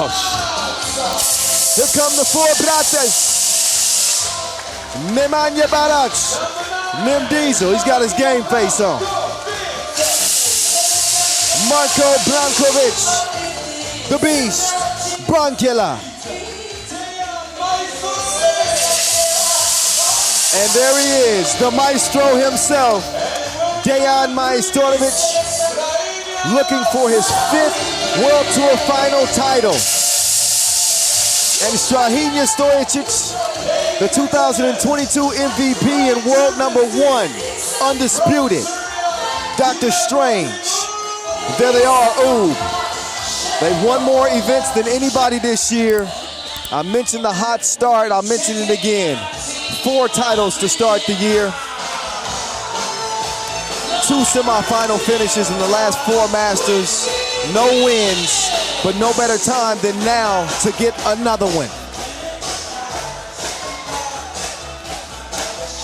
Oh, Here come the four brothers. Nemanja Barac, Nim Diesel, he's got his game face on. Marko Brankovic, the Beast, Brankila. And there he is, the maestro himself, Dejan Majstorovic, looking for his 5th World Tour final title. And Strahinja Stojicic, the 2022 MVP and world #1, undisputed. Dr. Strange, there they are, UB. They've won more events than anybody this year. I mentioned the hot start, I'll mention it again. 4 titles to start the year. 2 semifinal finishes in the last 4 Masters. No wins, but no better time than now to get another win.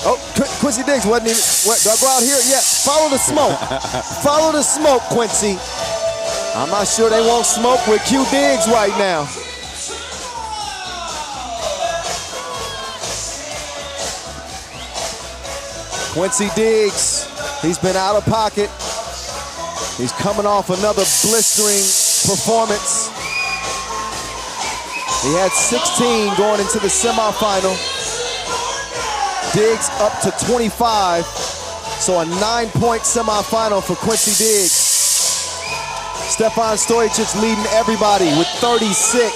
Oh, Quincy Diggs wasn't even, what, do I go out here? Yeah, follow the smoke. Follow the smoke, Quincy. I'm not sure they won't smoke with Q Diggs right now. Quincy Diggs, he's been out of pocket. He's coming off another blistering performance. He had 16 going into the semifinal. Diggs up to 25, so a 9-point semifinal for Quincy Diggs. Stefan Stojicic leading everybody with 36.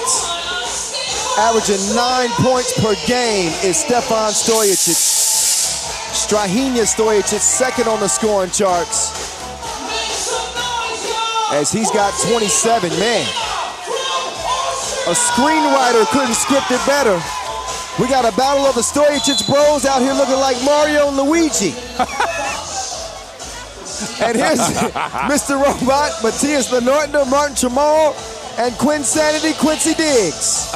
Averaging 9 points per game is Stefan Stojicic. Strahinja Stojicic second on the scoring charts, as he's got 27. Man, a screenwriter couldn't script it better. We got a battle of the Stojicic bros out here looking like Mario and Luigi. And here's Mr. Robot, Matthias Lenortner, Martin Trammell, and Quinsanity Quincy Diggs.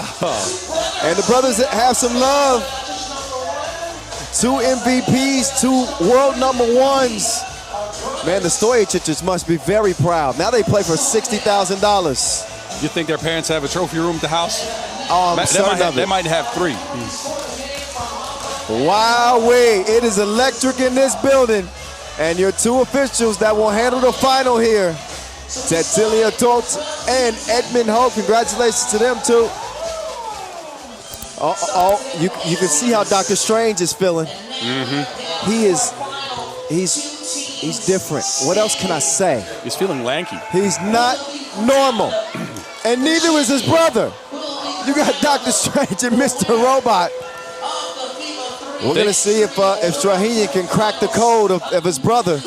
And the brothers have some love. 2 MVPs, 2 world #1s. Man, the Stojicics must be very proud. Now they play for $60,000. You think their parents have a trophy room at the house? Oh, I'm certain of it. They might have 3. Wowee, it is electric in this building. And your 2 officials that will handle the final here, Cecilia Toth and Edmund Ho. Congratulations to them too. You can see how Dr. Strange is feeling. He's different. What else can I say? He's feeling lanky. He's not normal. And neither is his brother. You got Dr. Strange and Mr. Robot. We're going to see if Strahinja can crack the code of his brother.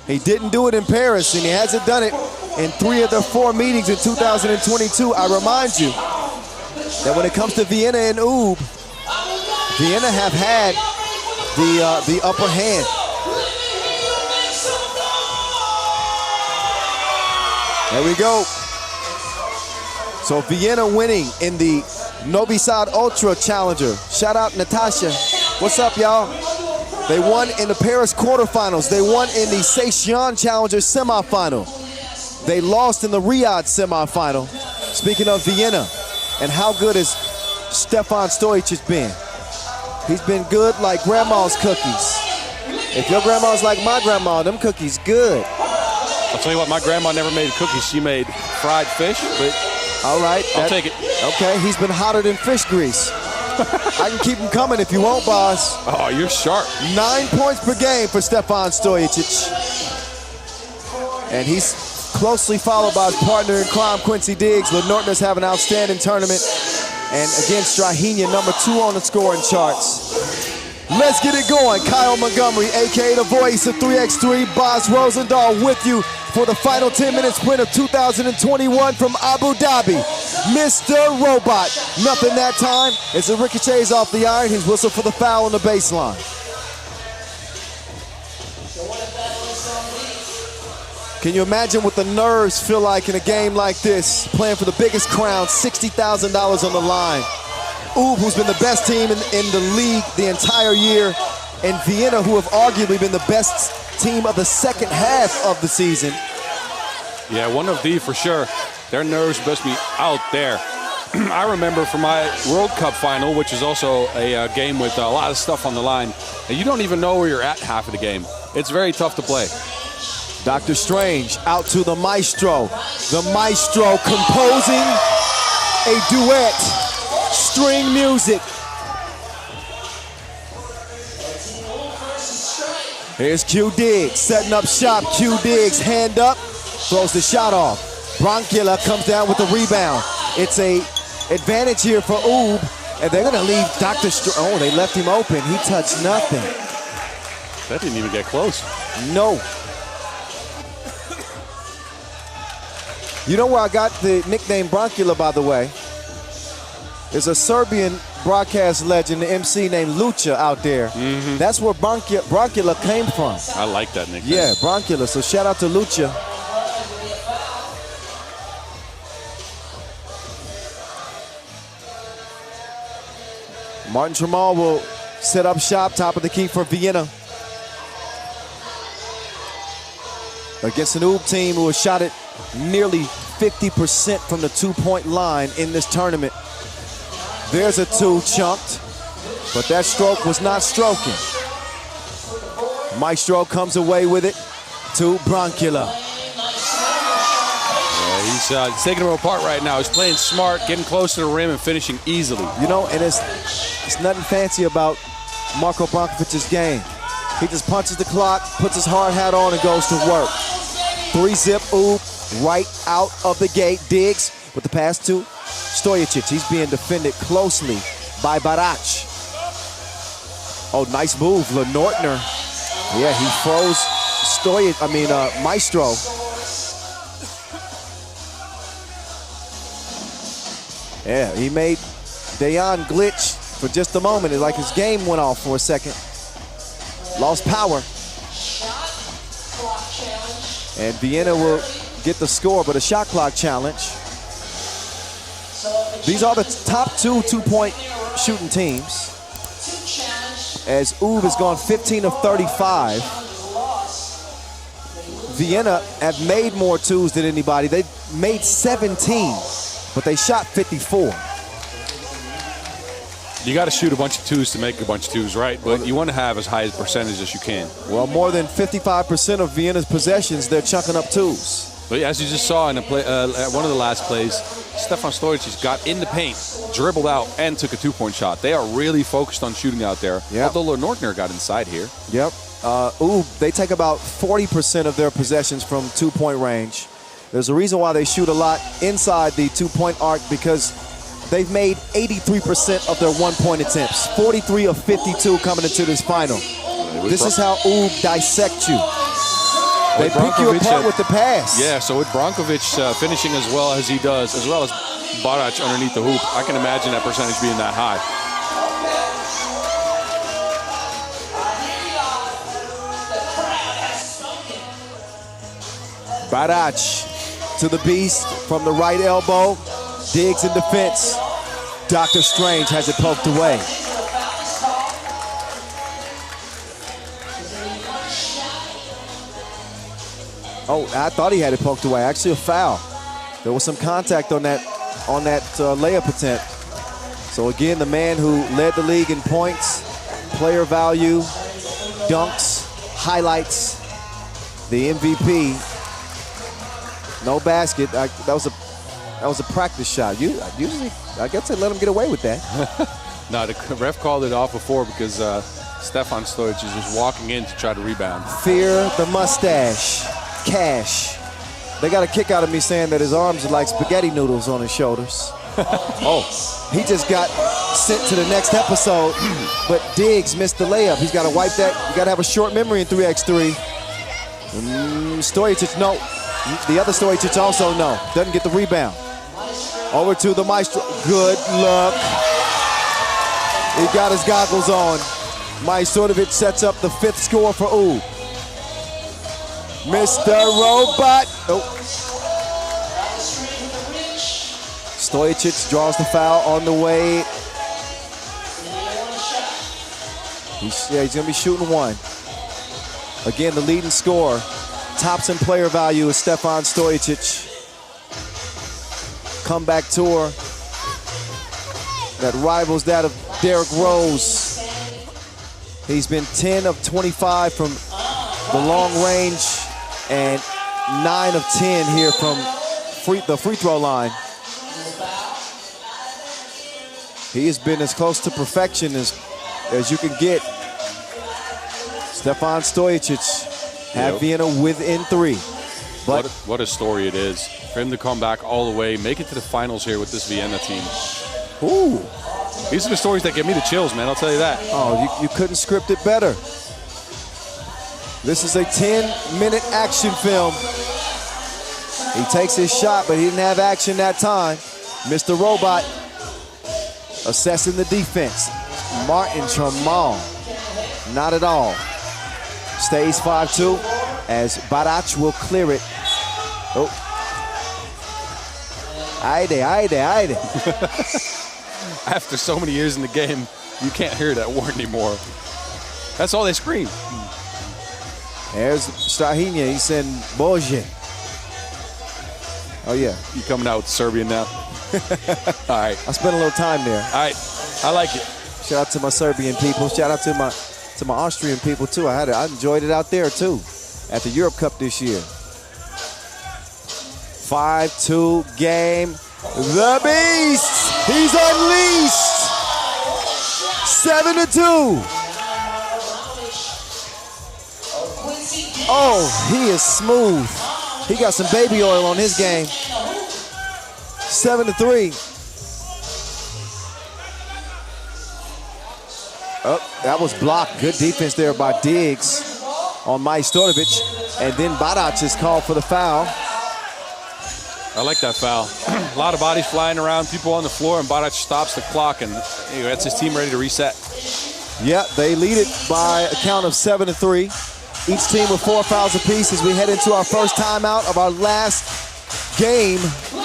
He didn't do it in Paris, and he hasn't done it in 3 of the 4 meetings in 2022. I remind you that when it comes to Vienna and UB, Vienna have had the upper hand. There we go. So Vienna winning in the Novi Sad Ultra Challenger. Shout out Natasha. What's up, y'all? They won in the Paris quarterfinals. They won in the Seychelles Challenger semifinal. They lost in the Riyadh semifinal. Speaking of Vienna, and how good has Stefan Stojicic been? He's been good like grandma's cookies. If your grandma's like my grandma, them cookies good. I'll tell you what, my grandma never made cookies. She made fried fish, but all right, I'll take it. Okay, he's been hotter than fish grease. I can keep him coming if you want, boss. Oh, you're sharp. 9 points per game for Stefan Stojicic. And he's closely followed by his partner in crime, Quincy Diggs. Lenortner's have an outstanding tournament. And again, Strahinja, #2 on the scoring charts. Let's get it going. Kyle Montgomery, a.k.a. the voice of 3x3, Boz Rosendahl with you for the final 10-minute sprint of 2021 from Abu Dhabi. Mr. Robot, nothing that time. As it ricochets off the iron, he's whistled for the foul on the baseline. Can you imagine what the nerves feel like in a game like this, playing for the biggest crown, $60,000 on the line? UB, who's been the best team in the league the entire year, and Vienna, who have arguably been the best team of the second half of the season. Yeah, one of the for sure. Their nerves must be out there. I remember from my World Cup final, which is also a game with a lot of stuff on the line, and you don't even know where you're at half of the game. It's very tough to play. Dr. Strange out to the maestro. The maestro composing a duet, string music. Here's Q Diggs setting up shop. Q Diggs hand up, throws the shot off. Bronkila comes down with the rebound. It's a advantage here for UB, and they're gonna leave Dr. Strange. Oh, they left him open. He touched nothing. That didn't even get close. No. You know where I got the nickname Bronkila, by the way? There's a Serbian broadcast legend, the MC named Lucha out there. That's where Bronkila came from. I like that nickname. Yeah, Bronkila. So shout out to Lucha. Martin Tramal will set up shop, top of the key for Vienna. Against an UB team who has shot it nearly 50% from the two-point line in this tournament. There's a two chunked, but that stroke was not stroking. Maestro comes away with it to Bronkila. Yeah, he's taking him apart right now. He's playing smart, getting close to the rim and finishing easily. You know, and it's nothing fancy about Marko Brankovic's game. He just punches the clock, puts his hard hat on, and goes to work. 3-zip UB right out of the gate. Diggs with the pass to Stojicic. He's being defended closely by Barac. Oh, nice move, Lenortner. Yeah, he froze Maestro. Yeah, he made Dejan glitch for just a moment. It's like his game went off for a second. Lost power. And Vienna will get the score, but a shot clock challenge. These are the top two-point shooting teams. As UB has gone 15 of 35. Vienna have made more twos than anybody. They made 17, but they shot 54. You got to shoot a bunch of twos to make a bunch of twos, right? But you want to have as high a percentage as you can. Well, more than 55% of Vienna's possessions, they're chunking up twos. But as you just saw in at one of the last plays, Stefan Stojicic got in the paint, dribbled out, and took a two-point shot. They are really focused on shooting out there. Yep. Although Lenortner got inside here. Yep. They take about 40% of their possessions from two-point range. There's a reason why they shoot a lot inside the two-point arc, because they've made 83% of their one-point attempts. 43 of 52 coming into this final. This is how UB dissect you. They pick you apart with the pass. Yeah, so with Brankovic finishing as well as he does, as well as Barac underneath the hoop, I can imagine that percentage being that high. Barac to the beast from the right elbow. Diggs in defense. Dr. Strange has it poked away. Oh, I thought he had it poked away. Actually, a foul. There was some contact on that layup attempt. So again, the man who led the league in points, player value, dunks, highlights, the MVP. No basket. That was a practice shot. Usually, I guess they let him get away with that. No, the ref called it off before because Stefan Stojicic is just walking in to try to rebound. Fear the mustache. Cash. They got a kick out of me saying that his arms are like spaghetti noodles on his shoulders. Oh, he just got sent to the next episode, but Diggs missed the layup. He's got to wipe that. You got to have a short memory in 3x3. Stojicic, no. The other Stojicic also no. Doesn't get the rebound. Over to the Maestro. Good luck. He got his goggles on. Majstorovic sets up the 5th score for UB. Mr. Robot. Oh. Stojicic draws the foul on the way. He's going to be shooting one. Again, the leading scorer. Tops in player value is Stefan Stojicic. Comeback tour that rivals that of Derrick Rose. He's been 10 of 25 from the long range and 9 of 10 here from the free throw line. He has been as close to perfection as you can get. Stefan Stojacic have Vienna within 3. But what a story it is for him to come back all the way, make it to the finals here with this Vienna team. Ooh. These are the stories that give me the chills, man, I'll tell you that. Oh, you couldn't script it better. This is a 10-minute action film. He takes his shot, but he didn't have action that time. Mr. Robot assessing the defense. Martin Trammell, not at all. Stays 5-2 as Barac will clear it. Oh. Aide. After so many years in the game, you can't hear that word anymore. That's all they scream. There's Strahinja, he's saying Bože. Oh yeah. You coming out with Serbian now? All right. I spent a little time there. All right, I like it. Shout out to my Serbian people. Shout out to my Austrian people too. I enjoyed it out there too at the Europe Cup this year. 5-2 game. The Beast, he's unleashed. 7-2. Oh, he is smooth. He got some baby oil on his game. 7-3. Oh, that was blocked. Good defense there by Diggs on Majstorovic. And then Barac is called for the foul. I like that foul. A lot of bodies flying around, people on the floor, and Barac stops the clock, and anyway, that's his team ready to reset. Yeah, they lead it by a count of 7-3. Each team with 4 fouls apiece as we head into our first timeout of our last game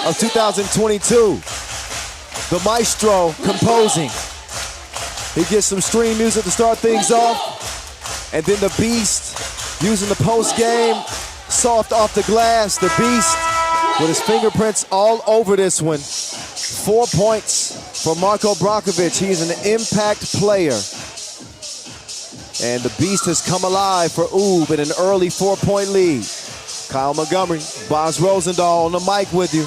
of 2022. The Maestro composing. He gets some stream music to start things off. And then the Beast using the post game. Soft off the glass. The Beast with his fingerprints all over this one. 4 points for Marko Brankovic. He is an impact player. And the Beast has come alive for UB in an early 4-point lead. Kyle Montgomery, Boz Rosendahl on the mic with you.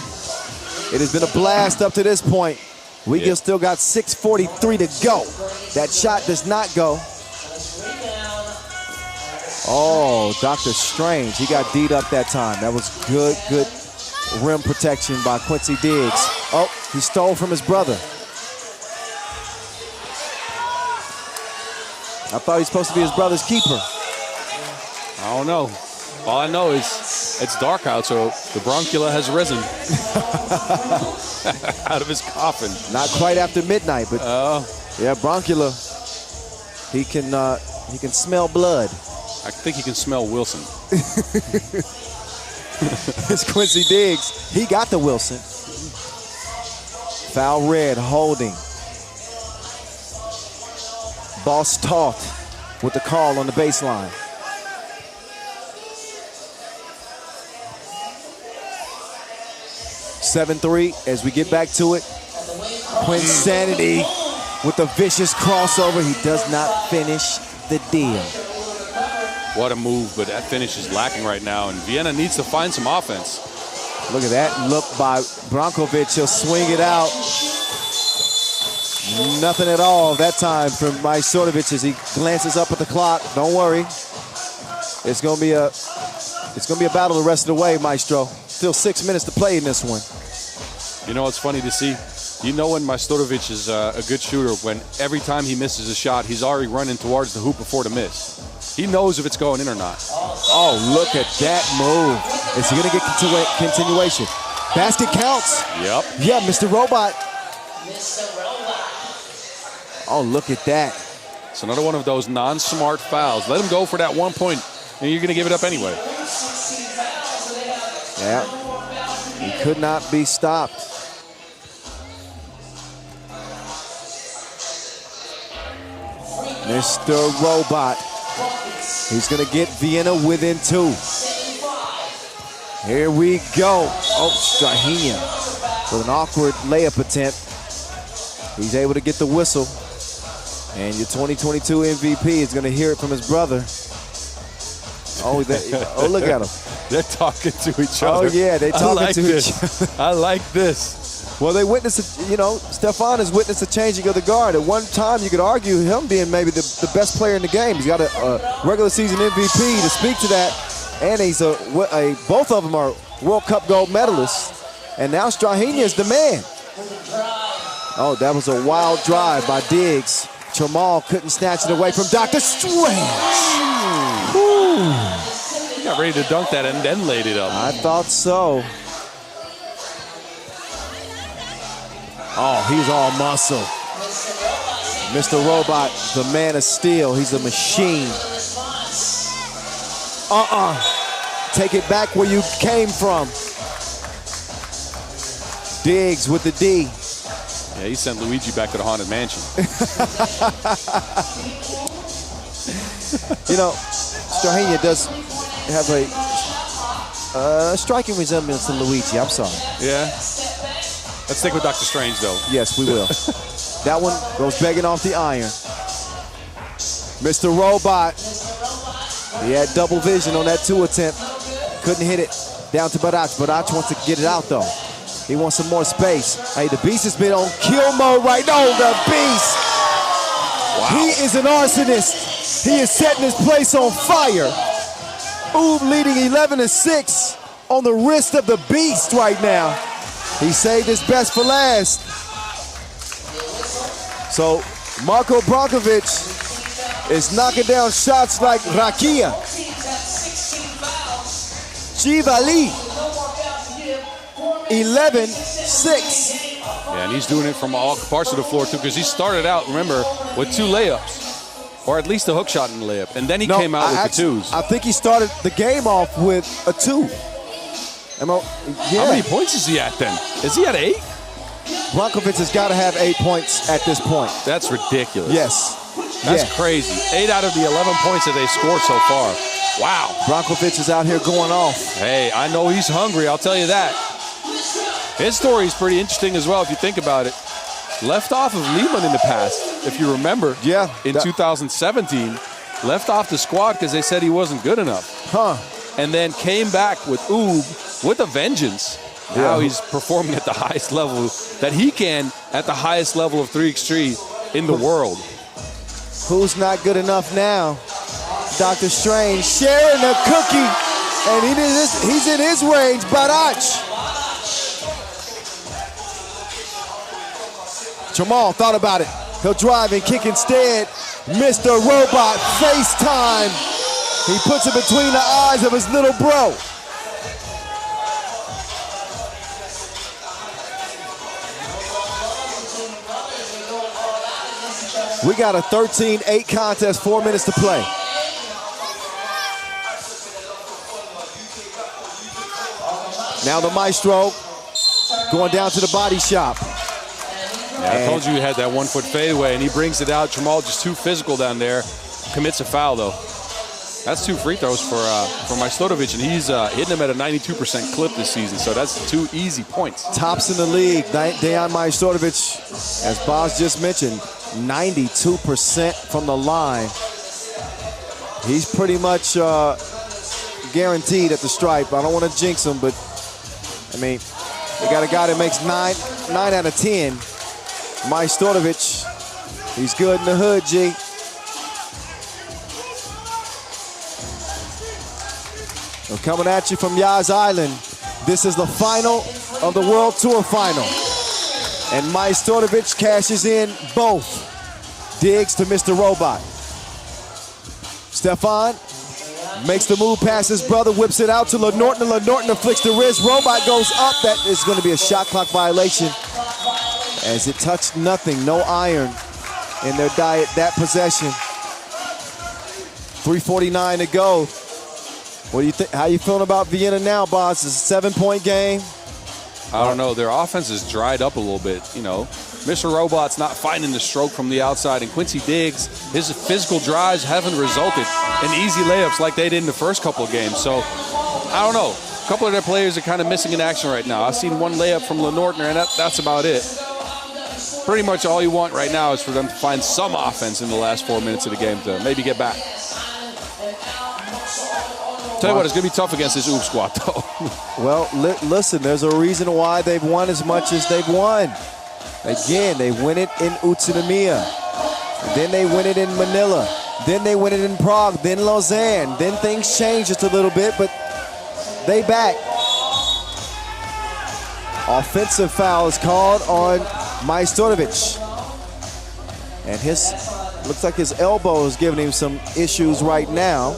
It has been a blast up to this point. We still got 6:43 to go. That shot does not go. Oh, Dr. Strange, he got D'd up that time. That was good rim protection by Quincy Diggs. Oh, he stole from his brother. I thought he was supposed to be his brother's keeper. I don't know. All I know is it's dark out, so the bronchula has risen out of his coffin. Not quite after midnight, but yeah, bronchula. He can smell blood. I think he can smell Wilson. It's Quincy Diggs. He got the Wilson. Foul red, holding. Boss Toth with the call on the baseline. (7-3) as we get back to it. Quinsanity with a vicious crossover. He does not finish the deal. What a move, but that finish is lacking right now, and Vienna needs to find some offense. Look at that look by Brankovic. He'll swing it out. Nothing at all that time from Majstorovic as he glances up at the clock. Don't worry. It's gonna be a battle the rest of the way, Maestro. Still 6 minutes to play in this one. You know what's funny to see? You know when Majstorovic is a good shooter, when every time he misses a shot, he's already running towards the hoop before the miss. He knows if it's going in or not. Oh, look at that move. Is he gonna get continuation? Basket counts. Yep. Yeah, Mr. Robot. Oh, look at that. It's another one of those non-smart fouls. Let him go for that 1 point, and you're going to give it up anyway. Yeah, he could not be stopped. Mr. Robot. He's going to get Vienna within 2. Here we go. Oh, Strahinja with an awkward layup attempt. He's able to get the whistle. And your 2022 MVP is going to hear it from his brother. Oh, look at him. They're talking to each other. Oh, yeah, they're talking to each other. I like this. Well, they witnessed, Stefan has witnessed a changing of the guard. At one time, you could argue him being maybe the best player in the game. He's got a regular season MVP to speak to that. And he's both of them are World Cup gold medalists. And now Strahinja is the man. Oh, that was a wild drive by Diggs. Jamal couldn't snatch it away from Dr. Strange. He got ready to dunk that and then laid it up. I thought so. Oh, he's all muscle. Mr. Robot, the man of steel. He's a machine. Take it back where you came from. Diggs with the D. Yeah, he sent Luigi back to the Haunted Mansion. Strahinja does have a striking resemblance to Luigi. I'm sorry. Yeah. Let's stick with Dr. Strange, though. Yes, we will. That one goes begging off the iron. Mr. Robot. He had double vision on that 2 attempt. Couldn't hit it. Down to Barac. Barac wants to get it out, though. He wants some more space. Hey, the Beast has been on kill mode right now. The Beast. Wow. He is an arsonist. He is setting his place on fire. Oob leading 11-6 on the wrist of the Beast right now. He saved his best for last. So Marko Brankovic is knocking down shots like Rakia. Chivali, 11-6. Yeah, and he's doing it from all parts of the floor, too, because he started out, remember, with 2 layups. Or at least a hook shot and a layup. And then he came out with the 2s. I think he started the game off with a 2. How many points is he at then? Is he at 8? Brankovic has got to have 8 points at this point. That's ridiculous. Yes. That's crazy. 8 out of the 11 points that they scored so far. Wow. Brankovic is out here going off. Hey, I know he's hungry, I'll tell you that. His story is pretty interesting as well if you think about it. Left off of Lehman in the past, if you remember. Yeah. In 2017, left off the squad because they said he wasn't good enough. And then came back with Oob with a vengeance. Now he's performing at the highest level that he can at the highest level of 3x3 in the world. Who's not good enough now? Dr. Strange sharing a cookie, and he's in his range. Barac. Jamal thought about it. He'll drive and kick instead. Mr. Robot, FaceTime. He puts it between the eyes of his little bro. We got a 13-8 contest, 4 minutes to play. Now the Maestro going down to the body shop. Yeah, I told you he had that 1-foot fadeaway, and he brings it out. Jamal just too physical down there. Commits a foul, though. That's 2 free throws for Majstorovic, and he's hitting them at a 92% clip this season, so that's 2 easy points. Tops in the league, Dejan Majstorovic, as Boz just mentioned, 92% from the line. He's pretty much guaranteed at the stripe. I don't want to jinx him, but, I mean, they got a guy that makes 9 out of 10. Majstorovic, he's good in the hood, G. We're coming at you from Yas Island. This is the final of the World Tour final. And Majstorovic cashes in both. Diggs to Mr. Robot. Stefan makes the move past his brother, whips it out to Lenorton. Lenorton flicks the wrist. Robot goes up. That is going to be a shot clock violation as it touched nothing. No iron in their diet that possession. 3:49 to go. What do you think? How you feeling about Vienna now, boss? It's a 7-point game. I don't know. Their offense is dried up a little bit, you know. Mr. Robot's not finding the stroke from the outside, and Quincy Diggs, his physical drives haven't resulted in easy layups like they did in the first couple of games. So, I don't know. A couple of their players are kind of missing in action right now. I've seen one layup from Lenortner, and that's about it. pretty much all you want right now is for them to find some offense in the last 4 minutes of the game to maybe get back. Tell you what, it's going to be tough against this UB squad, though. Well, listen, there's a reason why they've won as much as they've won. Again, they win it in Utsunomiya. Then they win it in Manila. Then they win it in Prague. Then Lausanne. Then things change just a little bit, but they back. Offensive foul is called on Majstorovic. And looks like his elbow is giving him some issues right now.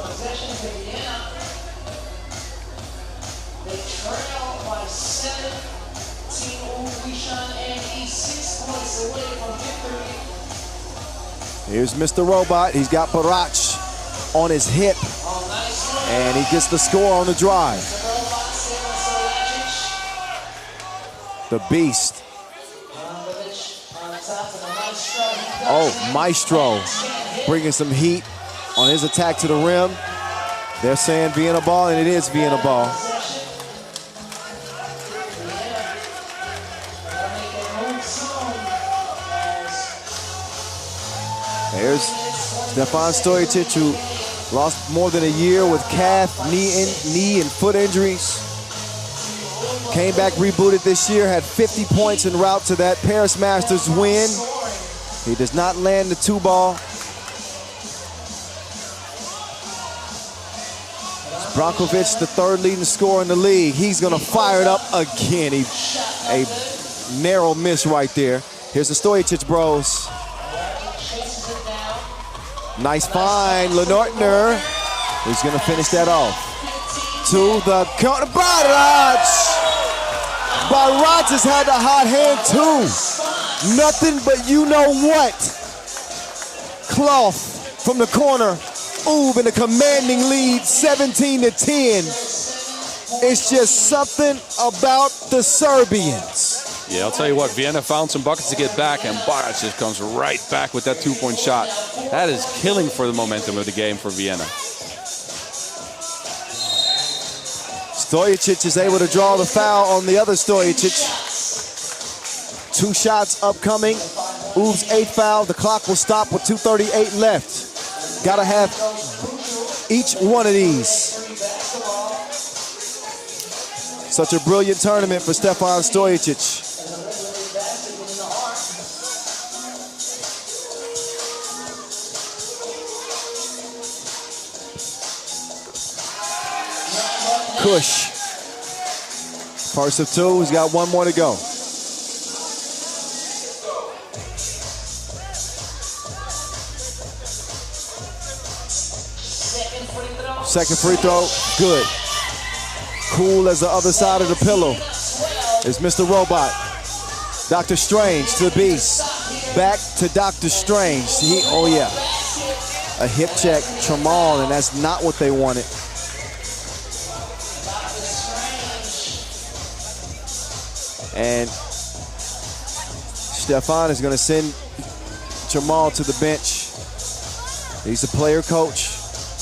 Here's Mr. Robot. He's got Barac on his hip. And he gets the score on the drive. The Beast. Oh, Maestro bringing some heat on his attack to the rim. They're saying Vienna ball, and it is Vienna ball. There's Stefan Stojicic, who lost more than a year with calf, knee, and foot injuries. Came back rebooted this year, had 50 points en route to that Paris Masters win. He does not land the 2-ball. Brankovic, the third leading scorer in the league. He's gonna fire it up again. A narrow miss right there. Here's the Stojicic bros. Nice find, Lenortner. He's gonna finish that off. To the corner, Barac! Barac has had the hot hand too. Nothing but you know what. Cloth from the corner. UB in a commanding lead, 17-10. It's just something about the Serbians. Yeah, I'll tell you what, Vienna found some buckets to get back, and Barac just comes right back with that 2-point shot. That is killing for the momentum of the game for Vienna. Stojicic is able to draw the foul on the other Stojicic. 2 shots upcoming. UB's 8th foul. The clock will stop with 2:38 left. Gotta have each one of these. Such a brilliant tournament for Stefan Stojicic. Kush. First of 2, he's got 1 more to go. Second free throw, good. Cool as the other side of the pillow is Mr. Robot. Dr. Strange to the Beast. Back to Dr. Strange. Oh yeah. A hip check, Tramal, and that's not what they wanted. And Stefan is going to send Tramal to the bench. He's a player coach,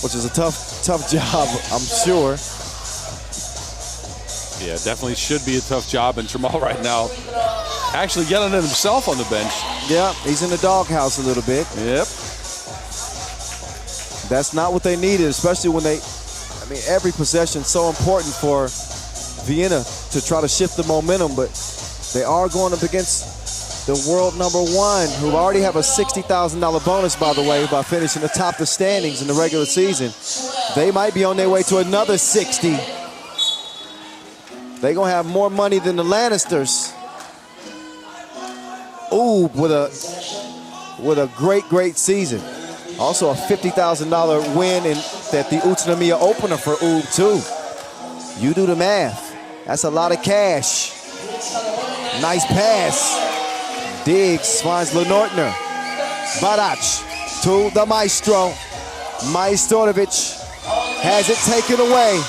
which is a tough job, I'm sure. Yeah, definitely should be a tough job. And Tramal right now actually yelling at himself on the bench. Yeah, he's in the doghouse a little bit. Yep. That's not what they needed, especially when every possession is so important for Vienna to try to shift the momentum, but they are going up against the world #1, who already have a $60,000 bonus, by the way, by finishing atop the standings in the regular season. They might be on their way to another 60. They're going to have more money than the Lannisters. UB with a great season. Also a $50,000 win at the Utsunomiya opener for UB too. You do the math. That's a lot of cash. Nice pass. Diggs finds Lenortner. Barac to the Maestro. Majstorovic has it taken away.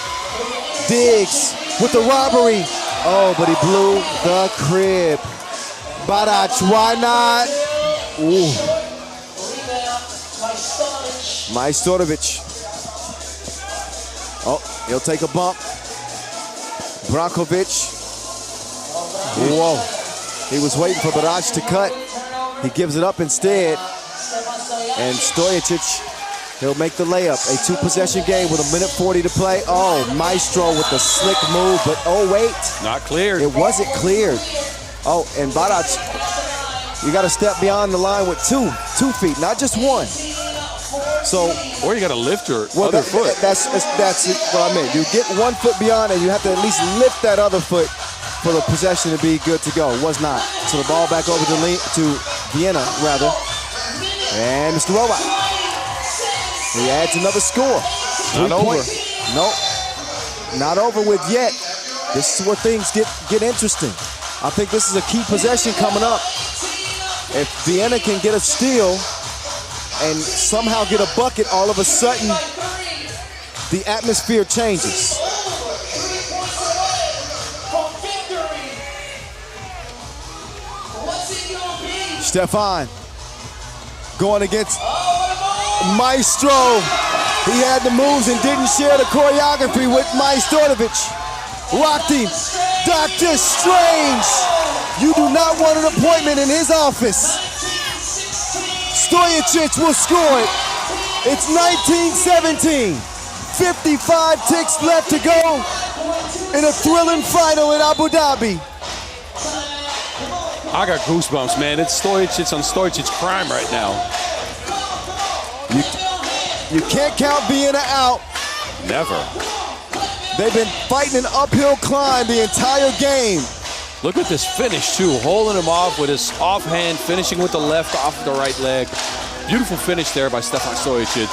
Diggs with the robbery. Oh, but he blew the crib. Barac, why not? Ooh. Majstorovic. Oh, he'll take a bump. Brankovic. Whoa. He was waiting for Barac to cut. He gives it up instead. And Stojicic, he'll make the layup. A 2-possession game with 1:40 to play. Oh, Maestro with the slick move, but oh wait. Not cleared. It wasn't cleared. Oh, and Barac, you got to step beyond the line with 2 feet, not just 1. So, or you got to lift your other foot. That's what I meant. You get 1 foot beyond, and you have to at least lift that other foot for the possession to be good to go. It was not. So the ball back over to Vienna, rather. And Mr. Robot. He adds another score. Not over. Nope. Not over with yet. This is where things get interesting. I think this is a key possession coming up. If Vienna can get a steal and somehow get a bucket, all of a sudden the atmosphere changes. Stefan going against Maestro. He had the moves and didn't share the choreography with Majstorovic. Rocked him. Dr. Strange. You do not want an appointment in his office. Stojicic will score it. It's 19-17. 55 ticks left to go in a thrilling final in Abu Dhabi. I got goosebumps, man. It's Stojicic on Stojicic's prime right now. You can't count Vienna out. Never. They've been fighting an uphill climb the entire game. Look at this finish, too. Holding him off with his offhand, finishing with the left off the right leg. Beautiful finish there by Stefan Stojicic.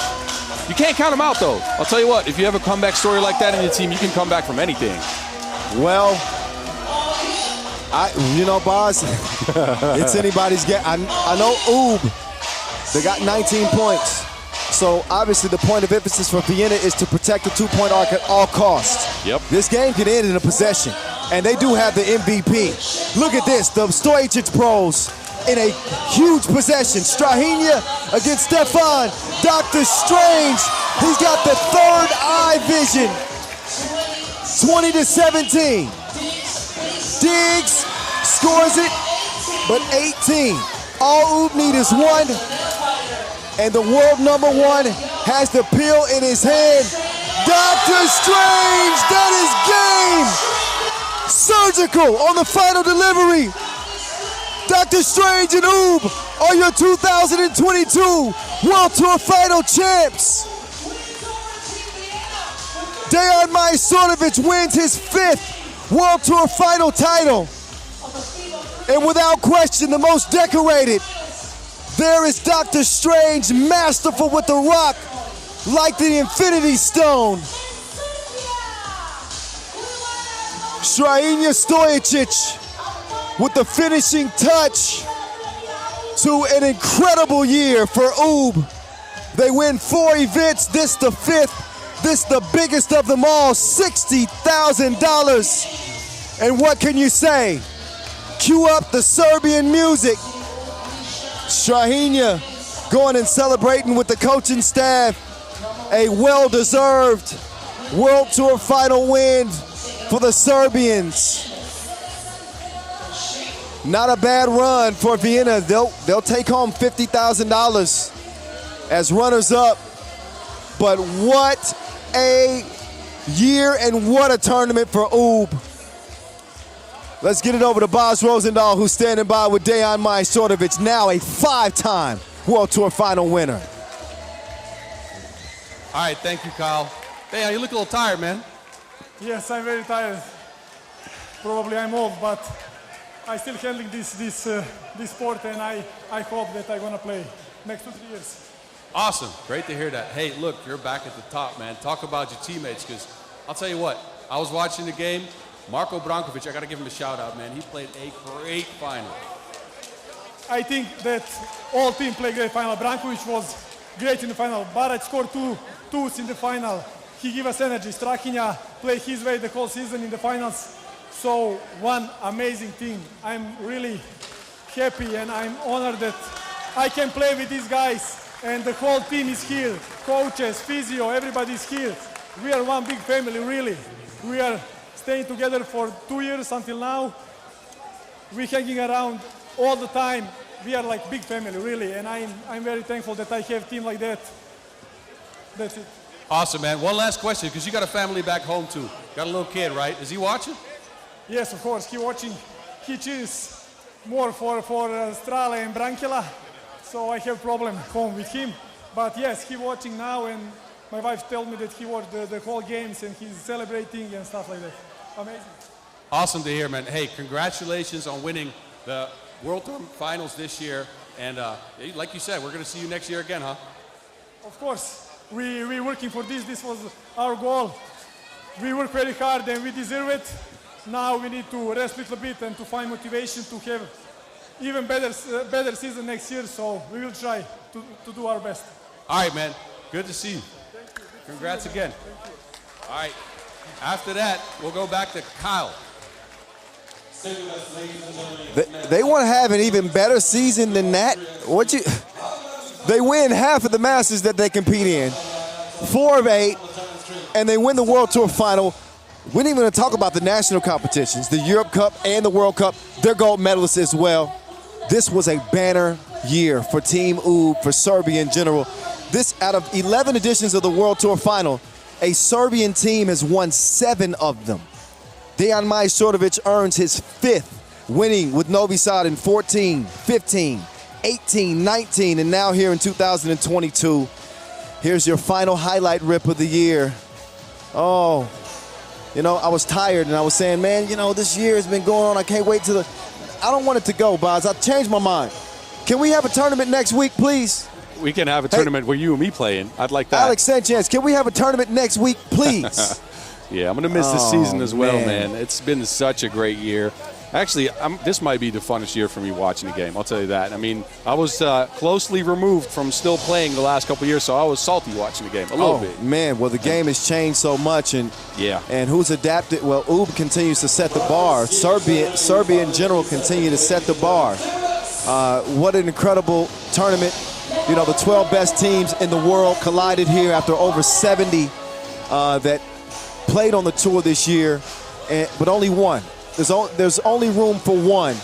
You can't count him out, though. I'll tell you what, if you have a comeback story like that in your team, you can come back from anything. Well, Boz, it's anybody's game. I know UB, they got 19 points. So obviously the point of emphasis for Vienna is to protect the 2-point arc at all costs. Yep. This game can end in a possession, and they do have the MVP. Look at this, the Stojicic pros in a huge possession. Strahinja against Stefan. Dr. Strange, he's got the third eye vision. 20-17. Diggs scores it, but 18. All UB need is 1. And the world number 1 has the pill in his hand. Dr. Strange, that is game! Surgical on the final delivery. Dr. Strange and UB are your 2022 World Tour Final champs. Dejan Majstorovic wins his 5th World Tour Final title. And without question, the most decorated. There is Dr. Strange, masterful with the rock, like the Infinity Stone. Strahinja Stojicic with the finishing touch to an incredible year for UB. They win 4 events, this the 5th, this the biggest of them all, $60,000. And what can you say? Cue up the Serbian music. Strahinja going and celebrating with the coaching staff. A well-deserved World Tour final win for the Serbians. Not a bad run for Vienna. They'll take home $50,000 as runners-up. But what a year and what a tournament for UB. Let's get it over to Boz Rosendahl, who's standing by with Dejan Majstorovic, now a 5-time World Tour Final winner. All right, thank you, Kyle. Dejan, you look a little tired, man. Yes, I'm very tired. Probably I'm old, but I still handling this sport, and I hope that I'm gonna play next 2-3 years. Awesome, great to hear that. Hey, look, you're back at the top, man. Talk about your teammates, because I'll tell you what, I was watching the game. Marko Brankovic, I got to give him a shout out, man. He played a great final. I think that all team played great final. Brankovic was great in the final. Barac scored twos in the final. He gave us energy. Strahinja played his way the whole season in the finals. So one amazing team. I'm really happy and I'm honored that I can play with these guys and the whole team is here. Coaches, physio, everybody's here. We are one big family, really. We are staying together for 2 years until now. We're hanging around all the time. we are like big family, really, and I'm very thankful that I have a team like that. That's it. Awesome, man. One last question, because you got a family back home too. Got a little kid, right? Is he watching? Yes, of course. He watching. He cheers more for Strale and Branchela, so I have problem home with him. But yes, he watching now, and my wife told me that he watched the whole games and he's celebrating and stuff like that. Amazing. Awesome to hear, man. Hey, congratulations on winning the World Tour Finals this year. And like you said, we're going to see you next year again, huh? Of course. We're working for this. This was our goal. We work very hard and we deserve it. Now we need to rest a little bit and to find motivation to have even better season next year. So we will try to do our best. All right, man. Good to see you. Thank you. Congrats again. Thank you. All right. After that, we'll go back to Kyle. They want to have an even better season than that. They win half of the Masters that they compete in, 4 of 8, and they win the World Tour final. We didn't even talk about the national competitions, the Europe Cup and the World Cup. They're gold medalists as well. This was a banner year for Team UB, for Serbia in general. This, out of 11 editions of the World Tour final, a Serbian team has won 7 of them. Dejan Majstorovic earns his 5th, winning with Novi Sad in 14, 15, 18, 19, and now here in 2022. Here's your final highlight rip of the year. Oh, you know, I was tired and I was saying, man, you know, this year has been going on. I can't wait till I don't want it to go, Boz. I changed my mind. Can we have a tournament next week, please? We can have a tournament where you and me playing. I'd like that. Alex Sanchez, can we have a tournament next week, please? Yeah, I'm going to miss this season as well, man. It's been such a great year. Actually, this might be the funnest year for me watching the game. I'll tell you that. I mean, I was closely removed from still playing the last couple of years, so I was salty watching the game a little bit. Man, well, the game has changed so much, and who's adapted? Well, UB continues to set the bar. Serbia in general continue to set the bar. What an incredible tournament. You know, the 12 best teams in the world collided here after over 70 that played on the tour this year, but only one. There's only room for one,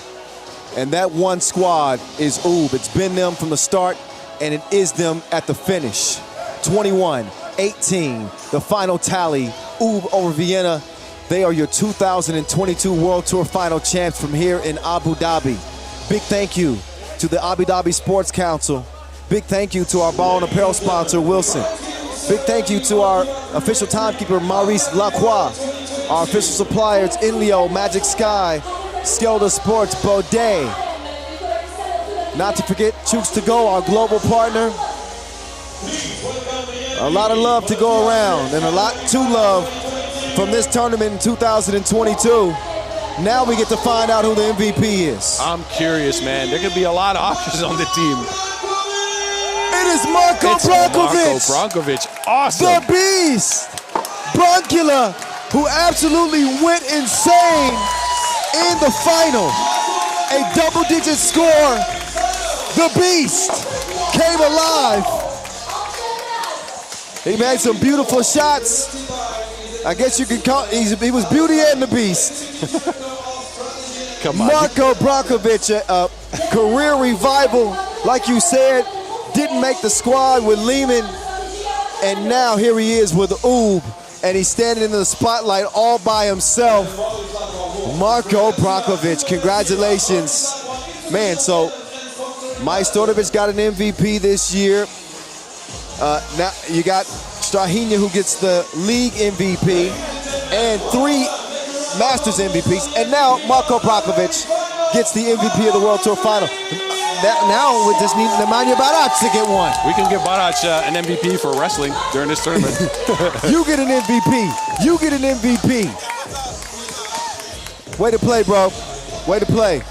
and that one squad is UB. It's been them from the start, and it is them at the finish. 21-18, the final tally. UB over Vienna. They are your 2022 World Tour Final champs from here in Abu Dhabi. Big thank you to the Abu Dhabi Sports Council. Big thank you to our ball and apparel sponsor, Wilson. Big thank you to our official timekeeper, Maurice Lacroix. Our official suppliers, Inleo, Magic Sky, Skelda Sports, Baudet. Not to forget Chooks to Go, our global partner. A lot of love to go around and a lot to love from this tournament in 2022. Now we get to find out who the MVP is. I'm curious, man. There could be a lot of options on the team. It is Marko Brankovic. Marko Brankovic, awesome. The beast, Branchela, who absolutely went insane in the final. A double-digit score. The beast came alive. He made some beautiful shots. I guess you could call he was Beauty and the Beast. Come on. Marko Brankovic, a career revival, like you said, didn't make the squad with Lehman, and now here he is with UB, and he's standing in the spotlight all by himself. Marko Brankovic, congratulations. Man, so Majstorovic got an MVP this year. Now you got Strahinja, who gets the league MVP, and 3 Masters MVPs, and now Marko Brankovic gets the MVP of the World Tour Final. Now we just need Nemanja Barac to get one. We can give Barac an MVP for wrestling during this tournament. You get an MVP. You get an MVP. Way to play, bro. Way to play.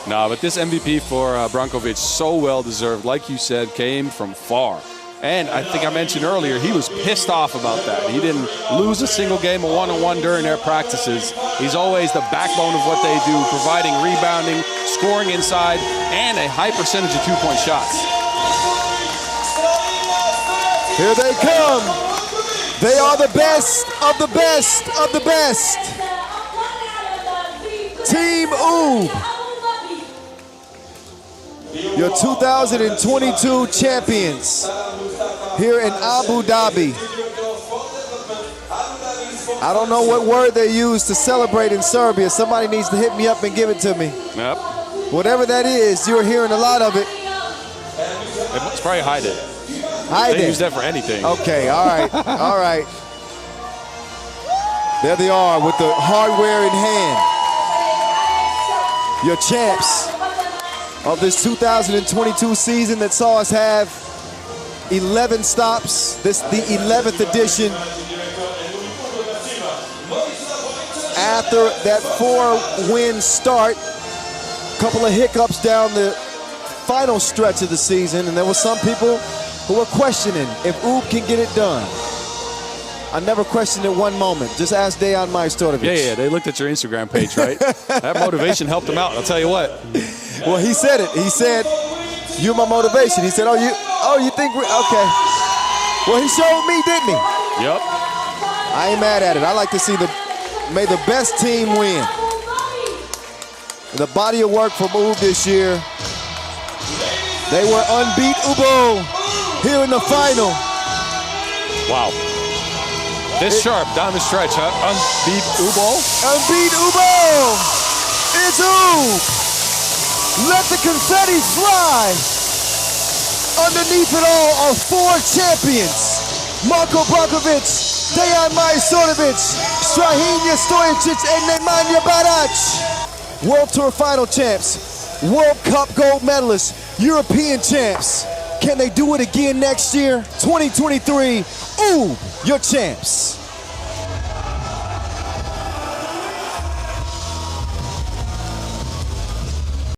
No, but this MVP for Brankovic, so well deserved. Like you said, came from far. And I think I mentioned earlier, he was pissed off about that. He didn't lose a single game of one-on-one during their practices. He's always the backbone of what they do, providing rebounding, scoring inside, and a high percentage of two-point shots. Here they come. They are the best of the best of the best. Team UB. your 2022 champions here in Abu Dhabi. I don't know what word they use to celebrate in Serbia. Somebody needs to hit me up and give it to me. Yep. Whatever that is, you're hearing a lot of it. It's probably hide it. Hide They it. use that for anything. Okay, all right, all right. There they are with the hardware in hand. Your champs of this 2022 season that saw us have 11 stops. This the 11th edition. After that 4-win start, a couple of hiccups down the final stretch of the season, and there were some people who were questioning if UB can get it done. I never questioned it one moment. Just ask Dejan Majstorovic. Yeah, they looked at your Instagram page, right? That motivation helped him out, I'll tell you what. Well, he said it. He said, "You're my motivation." He said, "Oh, you think we're okay?" Well, he showed me, didn't he? Yep. I ain't mad at it. I like to see may the best team win. The body of work from UB this year. They were unbeat UBO here in the final. Wow. This sharp down the stretch, huh? Unbeat UBO. Unbeat UBO. It's UB. Let the confetti fly. Underneath it all are 4 champions. Marko Brankovic, Dejan Majstorovic, Strahinja Stojicic, and Nemanja Barac. World Tour final champs, World Cup gold medalists, European champs. Can they do it again next year? 2023, UB, your champs.